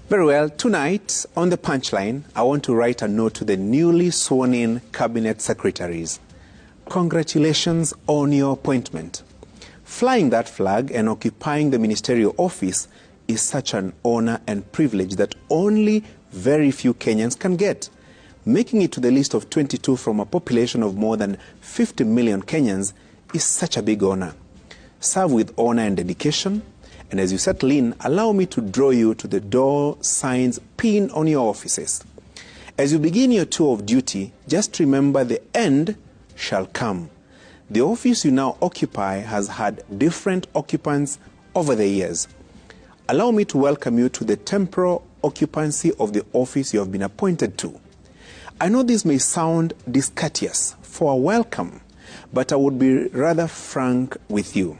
Very well, tonight on the punchline, I want to write a note to the newly sworn-in cabinet secretaries. Congratulations on your appointment. Flying that flag and occupying the ministerial office is such an honor and privilege that only very few Kenyans can get. Making it to the list of 22 from a population of more than 50 million Kenyans is such a big honor. Serve with honor and dedication. And as you settle in, allow me to draw you to the door signs pinned on your offices. As you begin your tour of duty, just remember the end shall come. The office you now occupy has had different occupants over the years. Allow me to welcome you to the temporal occupancy of the office you have been appointed to. I know this may sound discourteous for a welcome, but I would be rather frank with you.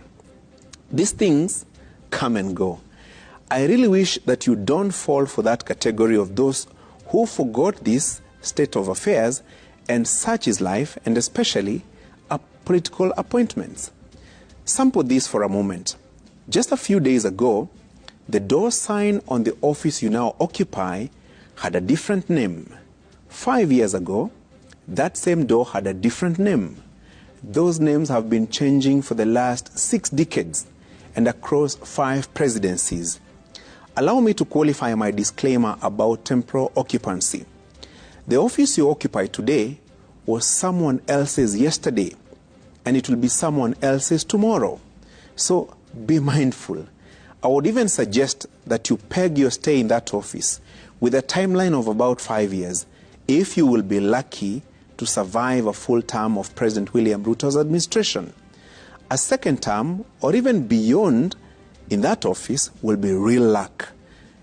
These things come and go. I really wish that you don't fall for that category of those who forgot this state of affairs, and such is life, and especially political appointments. Sample this for a moment. Just a few days ago, the door sign on the office you now occupy had a different name. 5 years ago, that same door had a different name. Those names have been changing for the last 6 decades and across 5 presidencies. Allow me to qualify my disclaimer about temporal occupancy. The office you occupy today was someone else's yesterday, and it will be someone else's tomorrow. So be mindful. I would even suggest that you peg your stay in that office with a timeline of about 5 years, if you will be lucky to survive a full term of President William Ruto's administration. A second term, or even beyond, in that office will be real luck.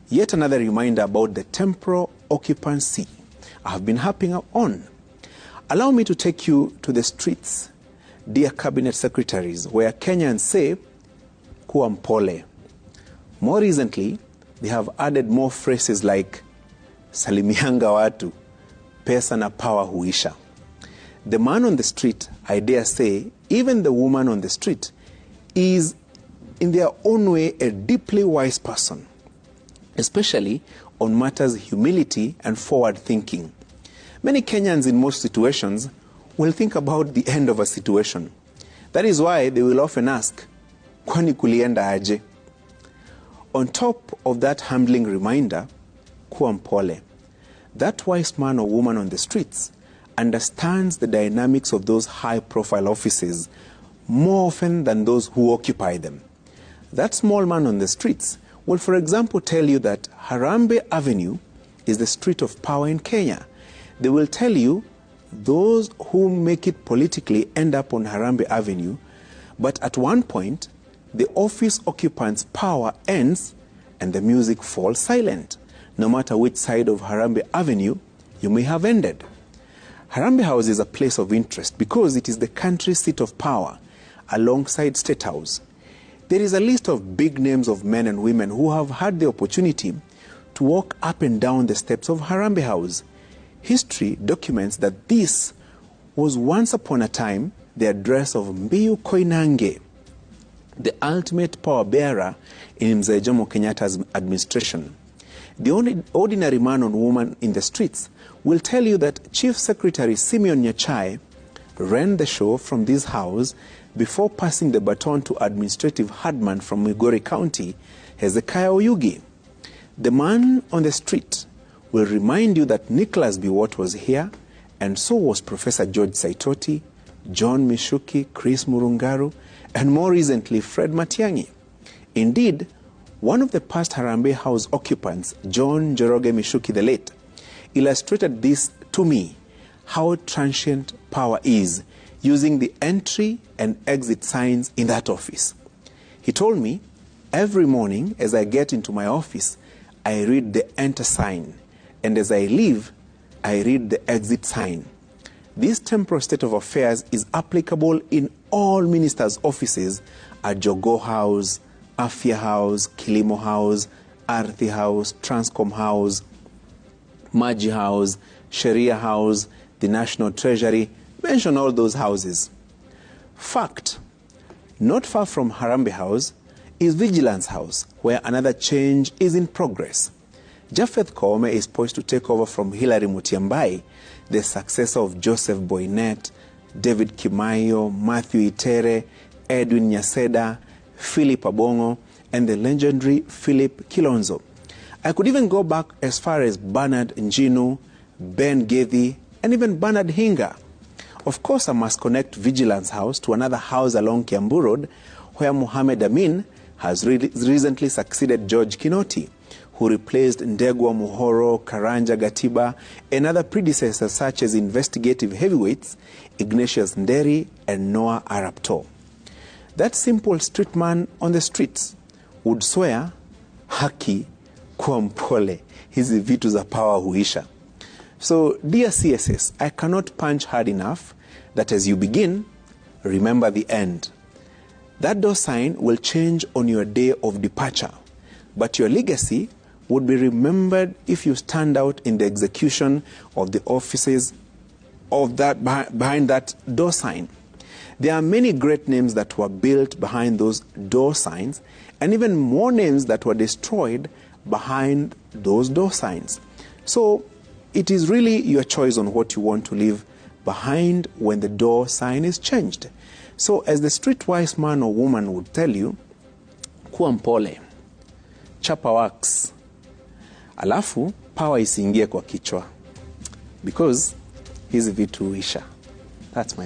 Yet another reminder about the temporal occupancy I have been harping on. Allow me to take you to the streets, dear cabinet secretaries, where Kenyans say, kuwa mpole. More recently, they have added more phrases like, salimianga watu, pesa na power huisha. The man on the street, I dare say, even the woman on the street, is in their own way a deeply wise person, especially on matters humility and forward thinking. Many Kenyans in most situations will think about the end of a situation. That is why they will often ask, kwani kulienda aje? On top of that humbling reminder, kuwa mpole, that wise man or woman on the streets understands the dynamics of those high-profile offices more often than those who occupy them. That small man on the streets will, for example, tell you that Harambee Avenue is the street of power in Kenya. They will tell you those who make it politically end up on Harambee Avenue, but at one point, the office occupant's power ends and the music falls silent, no matter which side of Harambee Avenue you may have ended. Harambee House is a place of interest because it is the country's seat of power, alongside State House. There is a list of big names of men and women who have had the opportunity to walk up and down the steps of Harambee House. History documents that this was once upon a time the address of Mbiu Koinange, the ultimate power bearer in Mzee Jomo Kenyatta's administration. The ordinary man or woman in the streets will tell you that Chief Secretary Simeon Nyachai ran the show from this house before passing the baton to administrative headman from Migori County, Hezekiah Oyugi. The man on the street will remind you that Nicholas Biwott was here, and so was Professor George Saitoti, John Mishuki, Chris Murungaru, and more recently Fred Matiang'i. Indeed, one of the past Harambee House occupants, John Njoroge Mishuki the late, illustrated this to me, how transient power is, using the entry and exit signs in that office. He told me, every morning as I get into my office, I read the enter sign, and as I leave, I read the exit sign. This temporal state of affairs is applicable in all ministers' offices at Jogoo House, Afya House, Kilimo House, Ardhi House, Transcom House, Maji House, Sheria House, the National Treasury. Mention all those houses. Fact, not far from Harambee House is Vigilance House, where another change is in progress. Japheth Koome is poised to take over from Hilary Mutyambai, the successor of Joseph Boynet, David Kimayo, Matthew Itere, Edwin Nyaseda, Philip Abongo, and the legendary Philip Kilonzo. I could even go back as far as Bernard Njinu, Ben Gethi, and even Bernard Hinga. Of course, I must connect Vigilance House to another house along Kiambu Road, where Mohamed Amin has recently succeeded George Kinoti, who replaced Ndegwa Muhoro, Karanja Gatiba, and other predecessors such as investigative heavyweights Ignatius Nderi and Noah Arapto. That simple street man on the streets would swear, haki kuwa mpole, hizi vitu za power huisha. So, dear CSS, I cannot punch hard enough that as you begin, remember the end. That door sign will change on your day of departure, but your legacy would be remembered if you stand out in the execution of the offices of that behind that door sign. There are many great names that were built behind those door signs, and even more names that were destroyed behind those door signs. So it is really your choice on what you want to leave behind when the door sign is changed. So as the streetwise man or woman would tell you, kuwa mpole, chapa wax, alafu power isiingie kwa kichwa, because hizi vitu huisha. That's my